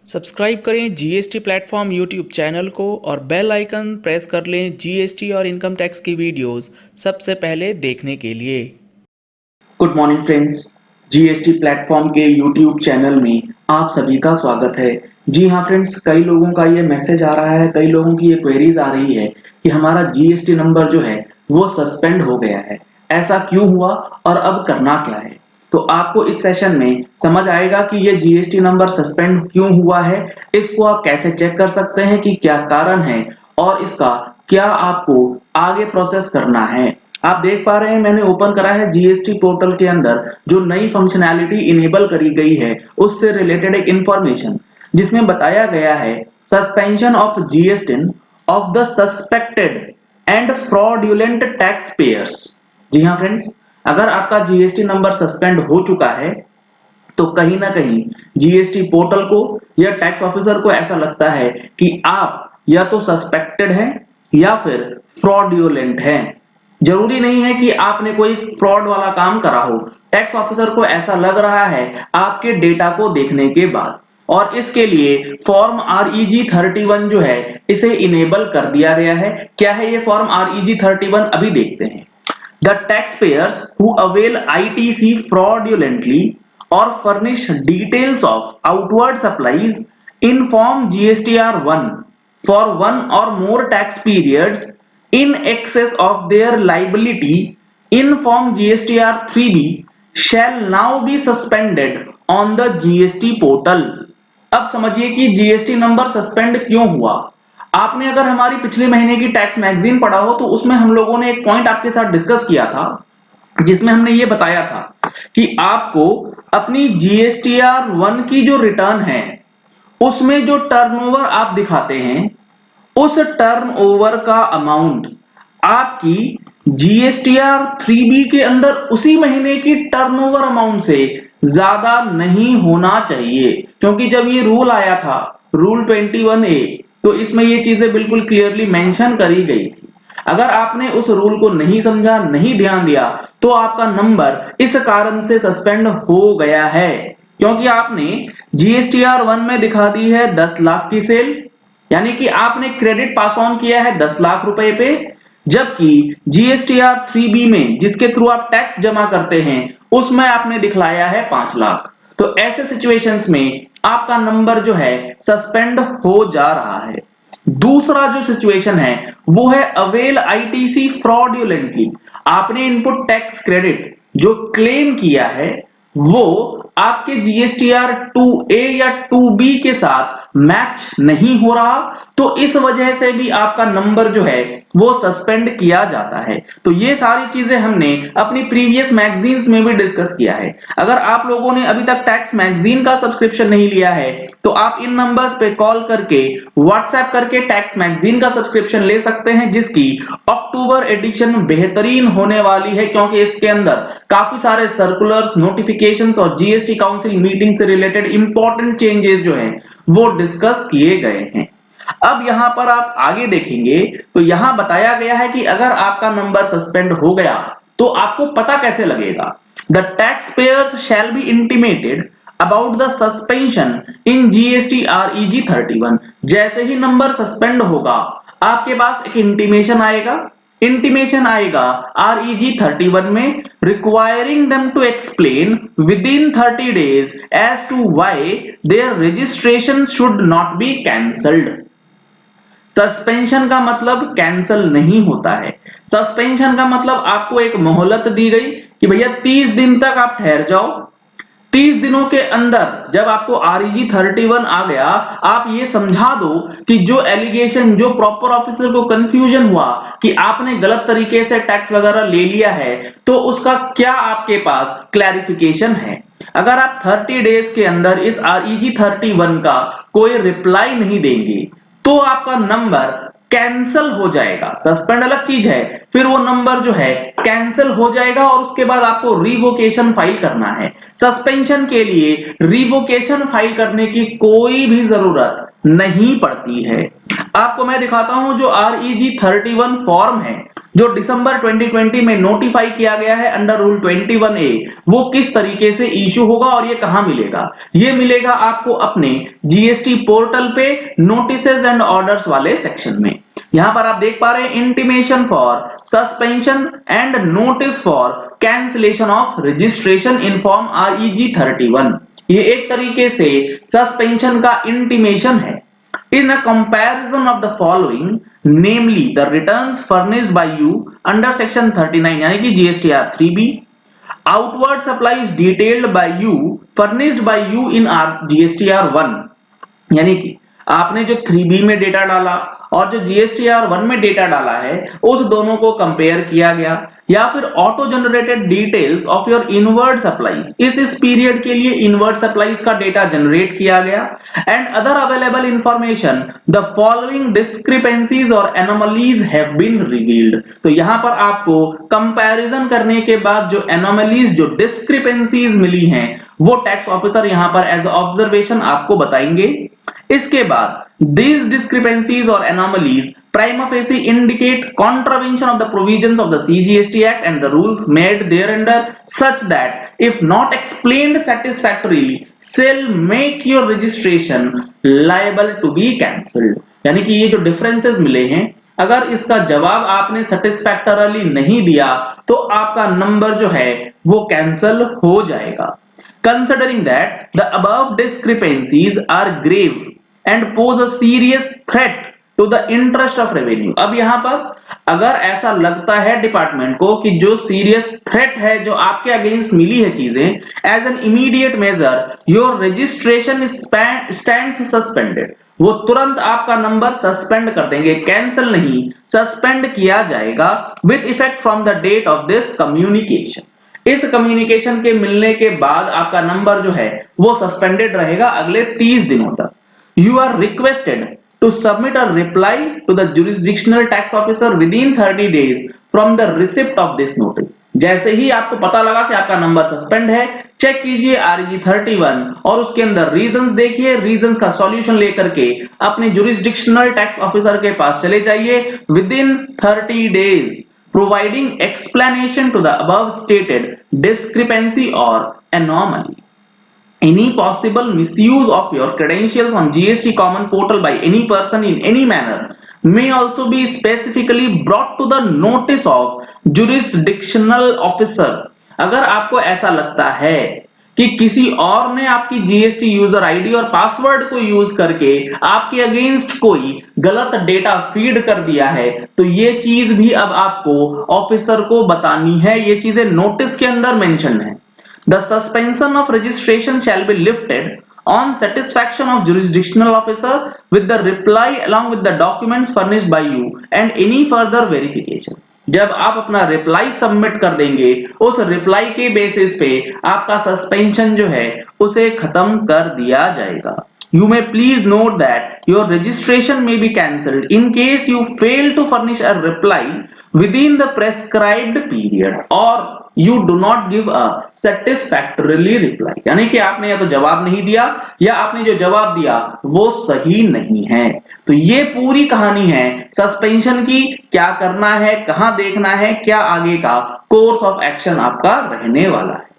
Subscribe करें GST platform YouTube channel को और बेल आइकन प्रेस कर लें जीएसटी और इनकम टैक्स की वीडियोस सबसे पहले देखने के लिए। Good morning friends, GST platform के यूट्यूब चैनल में आप सभी का स्वागत है। जी हाँ फ्रेंड्स, कई लोगों का ये मैसेज आ रहा है, कई लोगों की ये क्वेरीज आ रही है कि हमारा जीएसटी नंबर जो है वो सस्पेंड हो गया है। ऐसा क्यों हुआ और अब करना क्या है? तो आपको इस सेशन में समझ आएगा कि ये जीएसटी नंबर सस्पेंड क्यों हुआ है, इसको आप कैसे चेक कर सकते हैं कि क्या कारण है और इसका क्या आपको आगे प्रोसेस करना है। आप देख पा रहे हैं मैंने ओपन करा है जीएसटी पोर्टल के अंदर जो नई फंक्शनैलिटी इनेबल करी गई है उससे रिलेटेड एक इंफॉर्मेशन जिसमें बताया गया है suspension of GST of the suspected and fraudulent tax payers. जी हाँ फ्रेंड्स, अगर आपका जीएसटी नंबर सस्पेंड हो चुका है तो कहीं ना कहीं जीएसटी पोर्टल को या टैक्स ऑफिसर को ऐसा लगता है कि आप या तो सस्पेक्टेड हैं या फिर फ्रॉडुलेंट हैं। जरूरी नहीं है कि आपने कोई फ्रॉड वाला काम करा हो, टैक्स ऑफिसर को ऐसा लग रहा है आपके डेटा को देखने के बाद, और इसके लिए फॉर्म REG 31 जो है इसे इनेबल कर दिया गया है। क्या है ये फॉर्म REG 31? अभी देखते हैं। The taxpayers who avail ITC fraudulently or furnish details of outward supplies in Form GSTR1 for one or more tax periods in excess of their liability in Form GSTR3B shall now be suspended on the GST portal। अब समझिए कि GST number suspend क्यों हुआ। आपने अगर हमारी पिछले महीने की टैक्स मैगजीन पढ़ा हो तो उसमें हम लोगों ने एक पॉइंट आपके साथ डिस्कस किया था जिसमें हमने ये बताया था कि आपको अपनी GSTR1 की जो रिटर्न है उसमें जो टर्नओवर आप दिखाते हैं उस टर्नओवर का अमाउंट आपकी GSTR3B के अंदर उसी महीने की टर्नओवर अमाउंट से ज्यादा नहीं होना चाहिए, क्योंकि जब ये रूल आया था रूल 21A तो इसमें ये चीजें बिल्कुल क्लियरली मेंशन करी गई थी। अगर आपने उस रूल को नहीं समझा, नहीं ध्यान दिया तो आपका नंबर इस कारण से सस्पेंड हो गया है क्योंकि आपने GSTR1 में दिखा दी है 10 लाख की सेल, यानी कि आपने क्रेडिट पास ऑन किया है 10 लाख रुपए पे, जबकि GSTR3B में जिसके थ्रू आप टैक्स जमा करते हैं उसमें आपने दिखलाया है 5 लाख। तो ऐसे सिचुएशंस में आपका नंबर जो है सस्पेंड हो जा रहा है। दूसरा जो सिचुएशन है वो है अवेल ITC फ्रॉडुलेंटली। आपने इनपुट टैक्स क्रेडिट जो क्लेम किया है वो आपके GSTR 2A या 2B के साथ मैच नहीं हो रहा, तो इस वजह से भी आपका नंबर जो है वो सस्पेंड किया जाता है। तो ये सारी चीजें हमने अपनी प्रीवियस मैगजीन्स में भी डिस्कस किया है। अगर आप लोगों ने अभी तक टैक्स मैगजीन का सब्सक्रिप्शन नहीं लिया है तो आप इन नंबर्स पे कॉल करके व्हाट्सएप करके टैक्स मैगजीन का सब्सक्रिप्शन ले सकते हैं, जिसकी अक्टूबर एडिशन बेहतरीन होने वाली है क्योंकि इसके अंदर काफी सारे सर्कुलर्स, नोटिफिकेशंस और जीएसटी काउंसिल मीटिंग से रिलेटेड इंपॉर्टेंट चेंजेस जो हैं वो डिस्कस किए गए हैं। अब यहां पर आप आगे देखेंगे तो यहां बताया गया है कि अगर आपका नंबर सस्पेंड हो गया तो आपको पता कैसे लगेगा। The tax payers shall be intimated about the suspension in GST REG 31। जैसे ही नंबर सस्पेंड होगा आपके पास एक इंटीमेशन आएगा REG 31 में, requiring them to explain within 30 days as to why their registration should not be cancelled. Suspension का मतलब cancel नहीं होता है। सस्पेंशन का मतलब आपको एक मोहलत दी गई कि भैया 30 दिन तक आप ठहर जाओ। 30 दिनों के अंदर जब आपको REG 31 आ गया, आप ये समझा दो कि जो एलिगेशन, जो प्रॉपर ऑफिसर को कंफ्यूजन हुआ कि आपने गलत तरीके से टैक्स वगैरह ले लिया है, तो उसका क्या आपके पास क्लैरिफिकेशन है। अगर आप 30 डेज के अंदर इस REG 31 का कोई रिप्लाई नहीं देंगे तो आपका नंबर कैंसल हो जाएगा। सस्पेंड अलग चीज है, फिर वो नंबर जो है कैंसल हो जाएगा और उसके बाद आपको रिवोकेशन फाइल करना है। सस्पेंशन के लिए रिवोकेशन फाइल करने की कोई भी जरूरत नहीं पड़ती है। आपको मैं दिखाता हूं जो REG 31 फॉर्म है जो दिसंबर 2020 में नोटिफाई किया गया है अंडर रूल 21A, वो किस तरीके से इशू होगा और ये कहां मिलेगा? ये मिलेगा आपको अपने जीएसटी पोर्टल पे नोटिसेस एंड ऑर्डर्स वाले सेक्शन में। यहां पर आप देख पा रहे हैं intimation for suspension and notice for cancellation of registration in form REG 31। ये एक तरीके से सस्पेंशन का इंटीमेशन है। In a comparison of the following, namely the returns furnished by you under section 39 यानी कि GSTR 3B, outward supplies detailed by you furnished by you in GSTR 1 यानी कि आपने जो 3B में डेटा डाला और जो GSTR 1 में डेटा डाला है उस दोनों को कंपेयर किया गया, या फिर auto generated details of your inward supplies, इस पीरियड के लिए इनवर्ड सप्लाईज का डेटा जनरेट किया गया, and other available information the following discrepancies और एनोमलीज हैव बीन रिवील्ड। तो यहां पर आपको कंपैरिजन करने के बाद जो एनोमलीज, जो डिस्क्रिपेंसीज मिली हैं, वो टैक्स ऑफिसर यहां पर एज ऑब्जर्वेशन आपको बताएंगे। इसके बाद these discrepancies or anomalies prima facie indicate contravention of the provisions of the CGST Act and the rules made thereunder, such that if not explained satisfactorily shall make your registration liable to be cancelled। यानी कि ये जो differences मिले हैं, अगर इसका जवाब आपने सेटिस्फैक्टरली नहीं दिया तो आपका नंबर जो है वो कैंसिल हो जाएगा। Considering that the above discrepancies are grave and pose a serious threat to the interest of revenue। अब यहां पर अगर ऐसा लगता है डिपार्टमेंट को कि जो सीरियस थ्रेट है, जो आपके अगेंस्ट मिली है चीजें, as an immediate measure your registration stands suspended, वो तुरंत आपका नंबर सस्पेंड कर देंगे, कैंसिल नहीं, सस्पेंड किया जाएगा with effect from the date of this communication. इस कम्युनिकेशन के मिलने के बाद आपका नंबर जो है वो सस्पेंडेड रहेगा अगले 30 दिनों तक। You are requested to submit a reply to the jurisdictional tax officer within 30 days from the receipt of this notice। जैसे ही आपको पता लगा कि आपका नंबर सस्पेंड है, चेक कीजिए REG 31 और उसके अंदर रीजंस देखिए, रीजंस का सॉल्यूशन लेकर के अपने जुरिस्डिक्शनल टैक्स ऑफिसर के पास चले जाइए within 30 days, providing explanation to the above stated discrepancy or anomaly। Any possible misuse of your credentials on GST Common Portal by any person in any manner may also be specifically brought to the notice of jurisdictional officer। अगर आपको ऐसा लगता है कि किसी और ने आपकी जीएसटी यूजर आईडी और पासवर्ड को यूज करके आपके अगेंस्ट कोई गलत डेटा फीड कर दिया है, तो ये चीज भी अब आपको ऑफिसर को बतानी है। ये चीजें नोटिस के अंदर मेंशन है। The suspension of registration shall be lifted on satisfaction of jurisdictional officer with the reply along with the documents furnished by you and any further verification। जब आप अपना रिप्लाई सबमिट कर देंगे, उस रिप्लाई के बेसिस पे आपका सस्पेंशन जो है उसे खत्म कर दिया जाएगा। You may please note that your registration may be cancelled in case you fail to furnish a reply within the prescribed period or you do not give a satisfactory reply। यानी कि आपने या तो जवाब नहीं दिया या आपने जो जवाब दिया वो सही नहीं है। तो ये पूरी कहानी है सस्पेंशन की, क्या करना है, कहां देखना है, क्या आगे का कोर्स ऑफ एक्शन आपका रहने वाला है।